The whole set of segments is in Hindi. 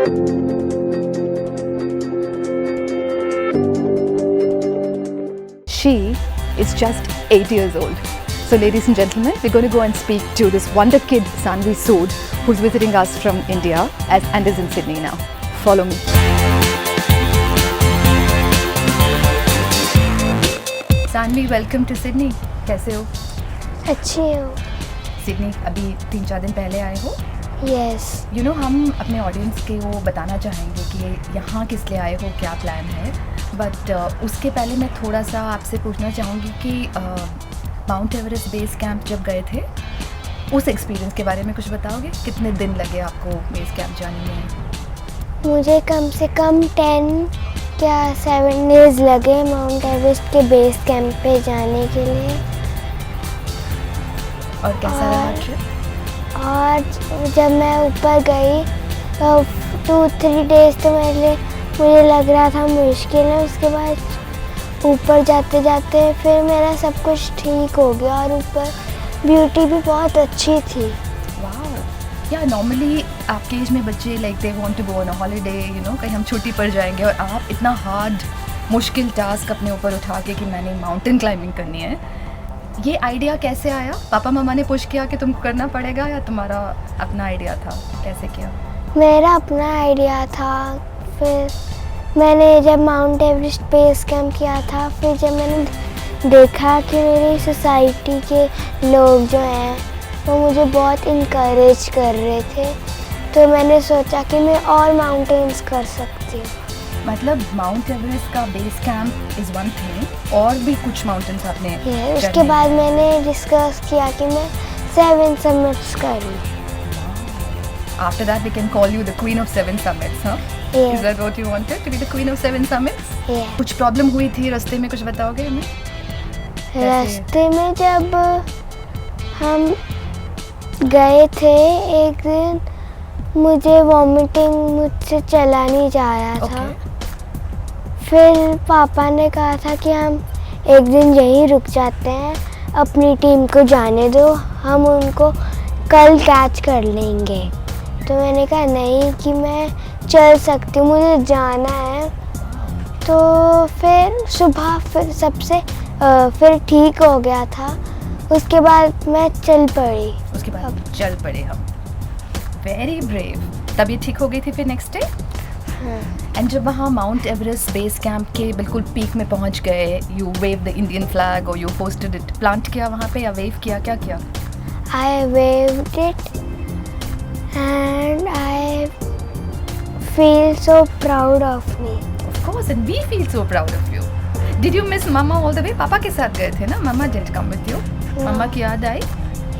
She is just 8 years old. So ladies and gentlemen, we're going to go and speak to this wonder kid Sanvi Sood, who's visiting us from India and is in Sydney now. Follow me. Sanvi, welcome to Sydney. कैसे हो? अच्छी हूँ. सिडनी अभी 3-4 दिन पहले आए हो? यस. यू नो हम अपने ऑडियंस के वो बताना चाहेंगे कि यहाँ किस लिए आए हो, क्या प्लान है, बट उसके पहले मैं थोड़ा सा आपसे पूछना चाहूँगी कि माउंट एवरेस्ट बेस कैंप जब गए थे उस एक्सपीरियंस के बारे में कुछ बताओगे? कितने दिन लगे आपको बेस कैंप जाने में? मुझे कम से कम 10 या 7 डेज़ लगे माउंट एवरेस्ट के बेस कैंप पे जाने के लिए. और कैसा रहा ट्रिप? और जब मैं ऊपर गई तो 2-3 डेज़ तो मुझे लग रहा था मुश्किल है. उसके बाद ऊपर जाते जाते फिर मेरा सब कुछ ठीक हो गया और ऊपर ब्यूटी भी बहुत अच्छी थी. वाह. या नॉर्मली आपके एज में बच्चे like they want to go on a holiday, you know, कहीं हम छुट्टी पर जाएंगे, और आप इतना हार्ड मुश्किल टास्क अपने ऊपर उठा के कि मैंने माउंटेन क्लाइंबिंग करनी है. ये आइडिया कैसे आया? पापा मामा ने पुश किया कि तुमको करना पड़ेगा या तुम्हारा अपना आइडिया था? कैसे किया? मेरा अपना आइडिया था. फिर मैंने जब माउंट एवरेस्ट बेस कैंप किया था, फिर जब मैंने देखा कि मेरी सोसाइटी के लोग जो हैं वो मुझे बहुत इनकरेज कर रहे थे, तो मैंने सोचा कि मैं और माउंटेन्स कर सकती हूँ. मतलब माउंट एवरेस्ट का base camp is one thing, और भी कुछ माउंटेन्स आपने उसके बाद मैंने डिस्कस किया कि मैं 7 समिट्स करूँ. After that we can call you the queen of 7 summits, huh? Yes. Is that what you wanted, to be the queen of 7 summits? Yeah. कुछ प्रॉब्लम हुई थी रास्ते में, कुछ बताओगे हमें? रास्ते में जब हम गए थे एक दिन, मुझे वॉमिटिंग मुझसे चला नहीं जा रहा था. फिर पापा ने कहा था कि हम एक दिन यहीं रुक जाते हैं, अपनी टीम को जाने दो, हम उनको कल कैच कर लेंगे. तो मैंने कहा नहीं कि मैं चल सकती हूँ, मुझे जाना है. तो फिर सुबह फिर ठीक हो गया था. उसके बाद मैं चल पड़ी. उसके बाद चल पड़े हम. Very brave. तबीयत ठीक हो गई थी फिर नेक्स्ट डे? एंड जब वहाँ माउंट एवरेस्ट बेस कैंप के बिल्कुल पीक में पहुँच गए, you wave the Indian flag और यू पोस्टेड इट. प्लांट किया वहाँ पे या वेव किया? क्या किया? I waved it and I feel so proud of me. Of course, and we feel so proud of you. Did you miss Mama all the way? पापा के साथ गए थे ना? Mama didn't come with you? No. Mama की याद आई?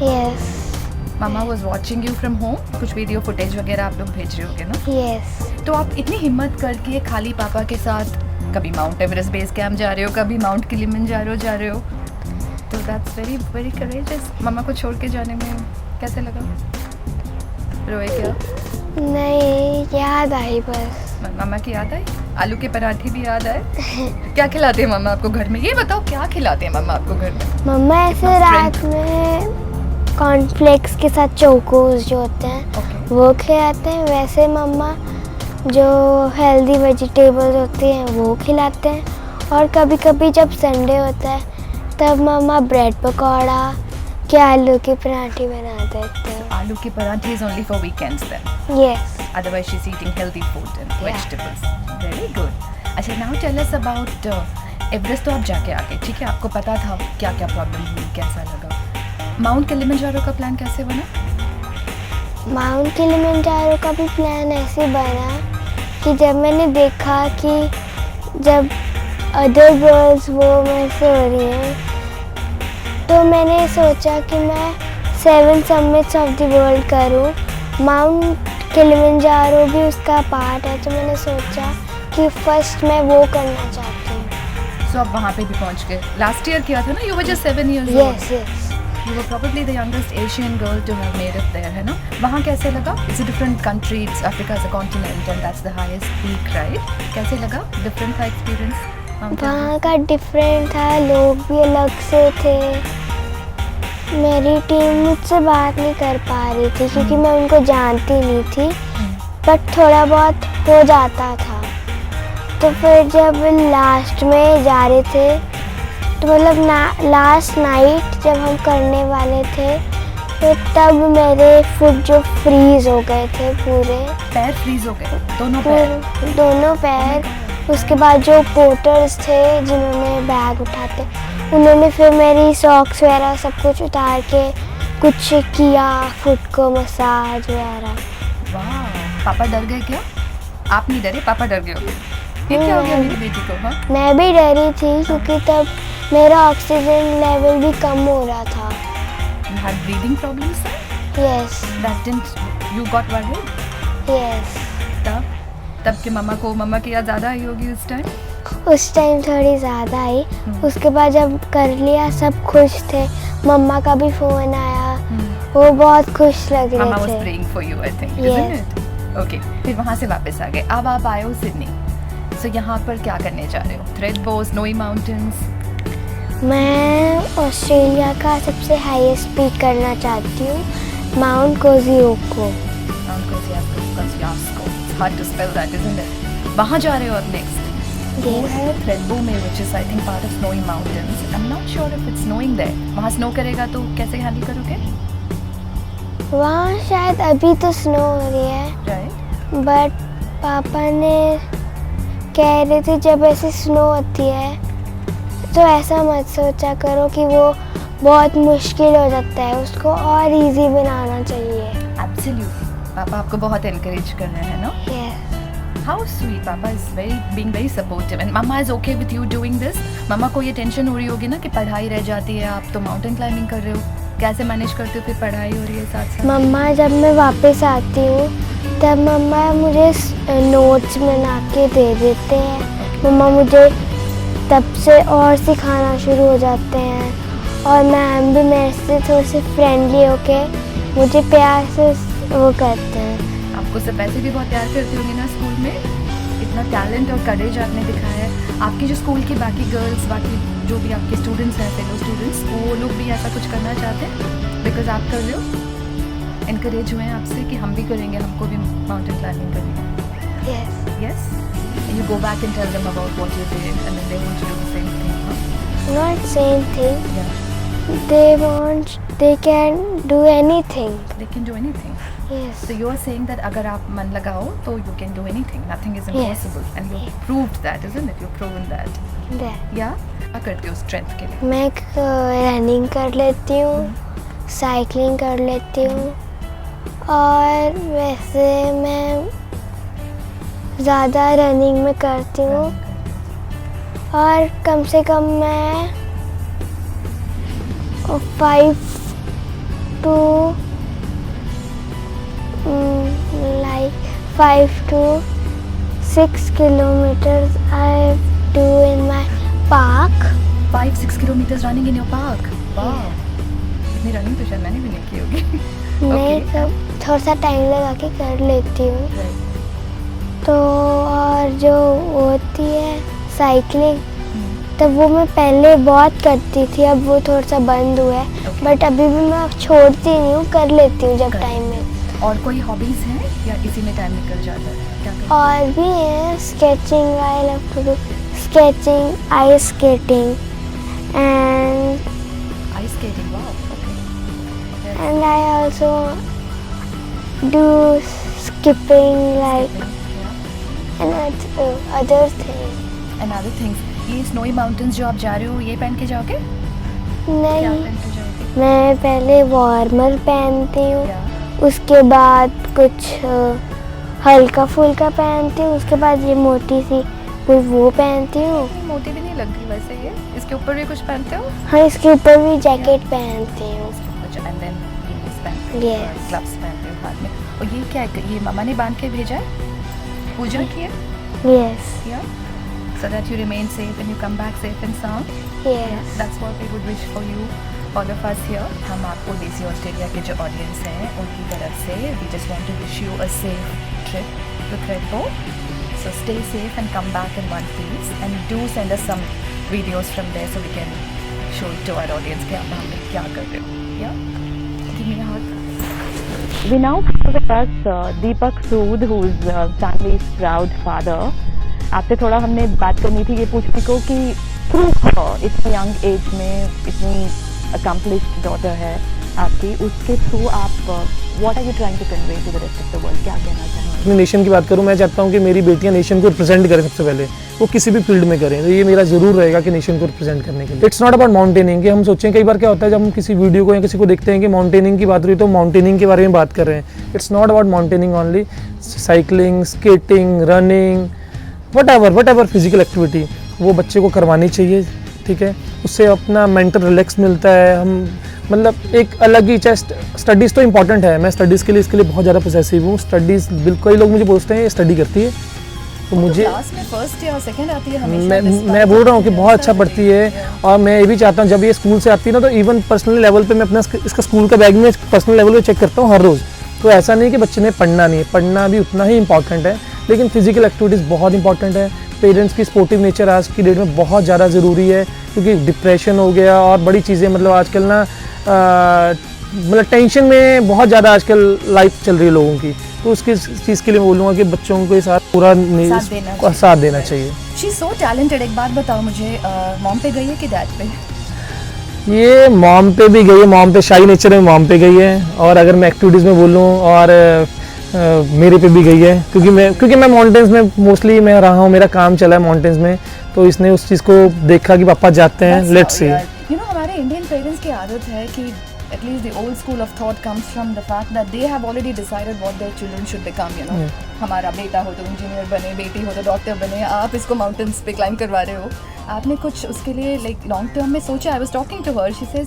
Yes. Mama was watching you from home? कुछ वीडियो फुटेज वगैरह आप लोग भेज रहे होगे ना? Yes. तो आप इतनी हिम्मत करके खाली पापा के साथ कभी माउंट एवरेस्ट बेस कैंप जा रहे हो, कभी माउंट किलिमंजारो जा रहे हो, तो दैट्स वेरी वेरी करेजियस. मामा को छोड़ के जाने में कैसे लगा? रोए क्या? नहीं, याद आई बस. मामा की याद आई? आलू के पराठे भी याद आए? क्या खिलाते हैं मामा आपको घर में? ये बताओ, क्या खिलाते हैं मामा आपको घर में? मम्मा ऐसे रात में कॉर्नफ्लेक्स के साथ चोकोस जो होते हैं वो खिलाते हैं. वैसे मम्मा जो हेल्दी वेजिटेबल्स होती हैं वो खिलाते हैं. और कभी कभी जब संडे होता है तब मम्मा ब्रेड पकौड़ा के आलू के पराठे बना देते हैं. आलू के पराठे is only for weekends then? Yes. Otherwise she's eating healthy food and vegetables. Very good. अच्छा, now tell us about Everest. तो आप जाके आ गए, ठीक है, आपको पता था क्या क्या प्रॉब्लम हुई, कैसा लगा? माउंट किलिमंजारो का प्लान कैसे बना? माउंट किलिमंजारो का भी प्लान ऐसे बना कि जब मैंने देखा कि जब अदर गर्ल्स वो मुझसे हो रही हैं, तो मैंने सोचा कि मैं 7 समिट्स ऑफ द वर्ल्ड करूं. माउंट किलिमंजारो भी उसका पार्ट है, तो मैंने सोचा कि फर्स्ट मैं वो करना चाहती हूँ. सो आप वहाँ पे भी पहुँच गए. लास्ट ईयर किया था ना? You were just 7 years old. Yes, yes. You were probably the youngest Asian girl to have made it there, है ना? वहाँ कैसे लगा? It's a different country. It's Africa as a continent and that's the highest peak, right? कैसे लगा? Different था experience? वहाँ का डिफरेंट था, लोग भी अलग से थे. मेरी टीम मुझसे बात नहीं कर पा रही थी क्योंकि मैं उनको जानती नहीं थी. बट थोड़ा बहुत हो जाता था। तो फिर जब लास्ट में जा रहे थे तो मतलब लास्ट नाइट जब हम करने वाले थे तो तब मेरे फुट जो फ्रीज हो गए थे पूरे पैर फ्रीज हो गए, दोनों पैर? दोनों पैर। उसके बाद जो पोर्टर्स थे जिन्होंने बैग उठाते, उन्होंने फिर मेरी सॉक्स वगैरह सब कुछ उतार के कुछ किया, फुट को मसाज वगैरह। वाह, पापा डर गए क्या? आप नहीं डरे, पापा डर गए होंगे। ये क्या हो गया मेरी बेटी को? हाँ, मैं भी डरी थी क्योंकि तब मेरा ऑक्सीजन लेवल भी कम हो रहा था। you had breathing problems then? Yes That didn't, you got worried? Yes. तब के मम्मा की याद ज़्यादा आई होगी उस टाइम? उस टाइम थोड़ी ज़्यादा आई। उसके बाद जब कर लिया सब खुश थे, मम्मा का भी फ़ोन आया, वो बहुत खुश लग Mama रहे was थे। praying for you, I think, Yes. isn't it? Okay, फिर वहाँ से वापस आ गए, अब आप आए हो सिडनी। So यहाँ पर क्या करने जा रहे हो? Thredbo, Snowy Mountains? मैं ऑस्ट्रेलिया का सबसे हाईएस्ट पीक करना चाहती हूँ, mount कोजियोको। Mount Kosciuszko. It's hard to spell that, isn't it? वहाँ जा रहे हो अब next? वो है Thredbo में, which is I think part of Snowy Mountains. I'm not sure if it's snowing there. वहाँ स्नो करेगा तो कैसे हैंडल करोगे? वहाँ शायद अभी तो स्नो हो रही है, Right? बट पापा ने कह रहे थे जब ऐसे स्नो होती है तो ऐसा मत सोचा करो कि वो बहुत मुश्किल हो जाता है, उसको और इजी बनाना चाहिए। Absolutely. पापा आपको बहुत encourage कर रहे हैं, no? Yes. How sweet. Papa is being very supportive and Mama is okay with you doing this. Mama को ये टेंशन हो रही होगी ना कि पढ़ाई रह जाती है, आप तो माउंटेन क्लाइंबिंग कर रहे हो, कैसे मैनेज करते हो, फिर पढ़ाई हो रही है साथ साथ? मम्मा जब मैं वापस आती हूँ तब मम्मा मुझे नोट्स बना के दे देते हैं। मम्मा मुझे तब से और सिखाना शुरू हो जाते हैं और मैम भी मेरे से थोड़े से फ्रेंडली होके मुझे प्यार से वो करते हैं। आपको सब पैसे भी बहुत प्यार करते होंगे ना स्कूल में? इतना टैलेंट और करेज आपने दिखाया है। आपकी जो स्कूल की बाकी गर्ल्स, बाकी जो भी आपके स्टूडेंट्स हैं, फेलो स्टूडेंट्स, वो लोग भी ऐसा कुछ करना चाहते हैं बिकॉज आप कर रहे हो? इनकरेज हुए हैं आपसे कि हम भी करेंगे, हमको भी माउंटेन क्लाइंबिंग करनी है? Yes. Yes? And you go back and tell them about what you did and then they want to do the same thing, huh? Not same thing. Yeah. They can do anything. They can do anything. Yes. So you are saying that अगर आप मन लगाओ तो you can do anything. Nothing is Yes. impossible. And you've proved that, isn't it? You've proven that. There. Yeah? क्या करते हो स्ट्रेंथ के लिए? मैं रनिंग कर लेती हूँ, साइकिलिंग कर लेती हूँ और वैसे मैं ज़्यादा रनिंग में करती हूँ और कम से कम मैं 5 to 6 kilometers I do in my park. 5-6 kilometers running in your park. Wow. इतनी रनिंग तो शायद मैंने भी नहीं की होगी. मैं Okay. सब थोड़ा सा टाइम लगा के कर लेती हूँ। Right. तो और जो होती है साइकिलिंग, तब वो मैं पहले बहुत करती थी, अब वो थोड़ा सा बंद हुआ है, Okay. बट अभी भी मैं छोड़ती नहीं हूँ, कर लेती हूँ जब कर टाइम में। और कोई हॉबीज हैं या इसी में टाइम निकल जाता है? क्या करते हो? और भी है sketching, I love to do sketching, ice skating and Ice skating. Wow. Okay. Yes. and I also do skipping like Yeah. and other things. And other things. ये स्नोई माउंटेन्स जो आप जा रहे हो ये पहन के जाओगे? क्या नहीं, पहन के जाओगे? मैं पहले वार्मर पहनती हूँ, या उसके बाद कुछ हल्का फुल्का पहनती हूँ, उसके बाद ये मोटी सी कोई वो पहनती हूँ। मोटी भी नहीं लगती वैसे ये. इसके ऊपर भी कुछ पहनते हो? हाँ, इसके ऊपर भी जैकेट पहनती हूँ। कुछ and then heels पहनते हो, Yes. gloves पहनते हो हाथ में. और ये क्या है? ये मामा ने बांध के भेजा है? पूजा की है? Yes, Yeah. So that you remain safe and you come back safe and sound. yes. That's what we would wish for you, all of us here. हम आपको देसी ऑस्ट्रेलिया के जो ऑडियंस हैं उनकी तरफ से we just want to wish you a safe trip to Thredbo. So stay safe and come back in one piece and do send us some videos from there so we can show it to our audience कि आप हमें क्या कर रहे हो. Yeah? Give me a hug. We now have with us Deepak Sood, who is Tanvi's proud father. आपसे थोड़ा हमने बात करनी थी ये पूछने को कि थ्रू इतनी यंग एज में इतनी अकम्पलिश्ड डॉटर है आपकी, उसके थ्रू आप what are you trying to convey to the rest of the world, क्या कहना चाहेंगे? अपने नेशन की बात करूँ, मैं चाहता हूँ कि मेरी बेटियाँ नेशन को रिप्रेजेंट करें, सबसे पहले वो किसी भी फील्ड में करें, तो ये मेरा जरूर रहेगा कि नेशन को रिप्रेजेंट करने के लिए। इट्स नॉट अबाउट माउंटेनिंग, कि हम सोचें कई बार क्या होता है जब हम किसी वीडियो को या किसी को देखते हैं कि माउंटेनिंग की बात हो रही तो माउंटेनिंग के बारे में बात कर रहे हैं। It's not about mountaineering only, cycling, skating, running, whatever physical activity वो बच्चे को करवानी चाहिए, ठीक है। उससे अपना मेंटल रिलैक्स मिलता है, हम मतलब एक अलग ही, चाहे स्टडीज़ तो इंपॉर्टेंट है, मैं स्टडीज़ के लिए इसके लिए बहुत ज़्यादा पॉसेसिव हूँ। स्टडीज़ बिल्कुल, कई लोग मुझे पूछते हैं ये स्टडी करती है, तो मुझे क्लास में फर्स्ट या सेकंड आती है हमेशा। मैं बोल रहा हूँ कि बहुत अच्छा पढ़ती है, और मैं ये भी चाहता हूँ जब ये स्कूल से आती है ना तो इवन पर्सनल लेवल पे मैं अपना इसका स्कूल का बैग में पर्सनल लेवल पे चेक करता हूँ हर रोज़। तो ऐसा नहीं कि बच्चे ने पढ़ना नहीं है, पढ़ना भी उतना ही इंपॉर्टेंट है, लेकिन फिजिकल एक्टिविटीज़ बहुत इंपॉर्टेंट है। पेरेंट्स की स्पोर्टिव नेचर आज की डेट में बहुत ज़्यादा ज़रूरी है, क्योंकि डिप्रेशन हो गया और बड़ी चीज़ें, मतलब आजकल ना मतलब टेंशन में बहुत ज़्यादा आजकल लाइफ चल रही है लोगों की, तो उसकी चीज़ के लिए बोलूँगा कि बच्चों के साथ पूरा साथ देना चाहिए। She is so talented. एक बात बताओ मुझे, मॉम पे गई है कि डैड पे? ये मॉम पे भी गई है, मॉम पे शाई नेचर में मॉम पे गई है, और अगर मैं एक्टिविटीज़ में बोलूँ और मेरे पे भी गई है, क्योंकि मैं माउंटेन्स में मोस्टली मैं रहा हूँ, मेरा काम चला है माउंटेन्स में, तो इसने उस चीज़ को देखा कि पापा जाते हैं, लेट्स सी। यू नो हमारे इंडियन पेरेंट्स की आदत है कि at least the old school of thought comes from the fact that they have already decided what their children should become, you know. हमारा बेटा हो तो इंजीनियर बने, बेटी हो तो डॉक्टर बने, आप इसको माउंटेन्स पे क्लाइंब करवा रहे हो। आपने कुछ उसके लिए लाइक लॉन्ग टर्म में सोचा? I was talking to her, she says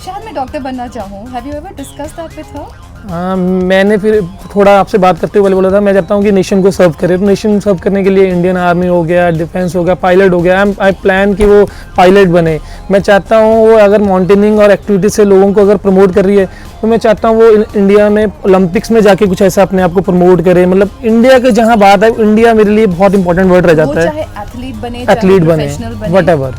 शायद मैं डॉक्टर बनना चाहूँ। Have you ever discuss that with her? मैंने फिर थोड़ा आपसे बात करते हुए बोला था, मैं चाहता हूँ कि नेशन को सर्व करे, तो नेशन सर्व करने के लिए इंडियन आर्मी हो गया, डिफेंस हो गया, पायलट हो गया, आई प्लान कि वो पायलट बने। मैं चाहता हूँ वो अगर माउंटेनिंग और एक्टिविटी से लोगों को अगर प्रमोट कर रही है, तो मैं चाहता हूँ वो इंडिया में ओलंपिक्स में जाके कुछ ऐसा अपने आप को प्रमोट करे। मतलब इंडिया के जहाँ बात है, इंडिया मेरे लिए बहुत इंपॉर्टेंट वर्ड रह जाता है। एथलीट बने, वट एवर,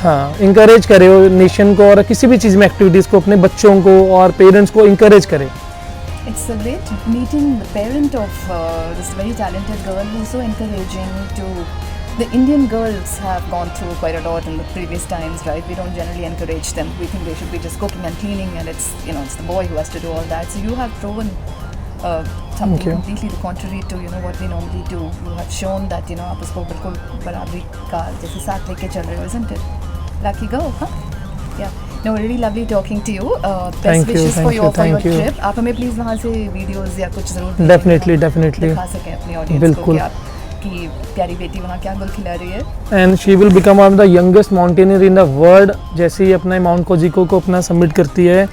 हाँ, इंकरेज करे वो नेशन को, और किसी भी चीज़ में एक्टिविटीज़ को अपने बच्चों को और पेरेंट्स को इंकरेज करे। It's a great meeting the parent of this very talented girl who's so encouraging to. The Indian girls have gone through quite a lot in the previous times, right? We don't generally encourage them. We think they should be just cooking and cleaning, and it's, you know, it's the boy who has to do all that. So you have proven something completely the contrary to, you know, what we normally do. You have shown that, you know, आप उसको बिल्कुल बराबरी का जैसे साथ लेके चल रहे हो, isn't it? Lucky girl, huh? Yeah. No, really lovely talking to you. Best wishes for your trip. आप हमें प्लीज वहाँ से वीडियोस या कुछ जरूर डेफिनेटली दिखा सकें अपनी ऑडियंस को कि आपकी प्यारी बेटी वहाँ क्या गुल खिला रही है। And she will become one of the youngest mountaineer in the world. जैसे ही अपना माउंट कोजिको को अपना सबमिट करती है,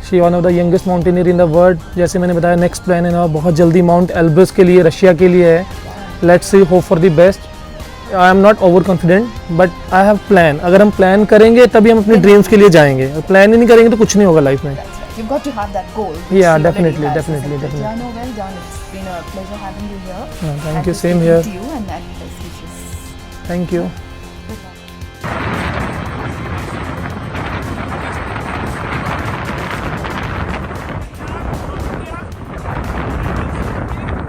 she one of the youngest mountaineer in the world. जैसे मैंने बताया, नेक्स्ट प्लान है ना बहुत जल्दी माउंट एल्ब्रस के लिए, रशिया के लिए है। Let's see, hope for the best. I am not over confident, but I have plan. अगर हम प्लान करेंगे तभी हम अपने ड्रीम्स के लिए जाएंगे, और प्लान ही नहीं करेंगे तो कुछ नहीं होगा लाइफ में। You've got to have that goal. Yeah, definitely. Yeah, no, well done. It's been a pleasure having you here. Thank you. Same here. To you and best wishes. Thank you.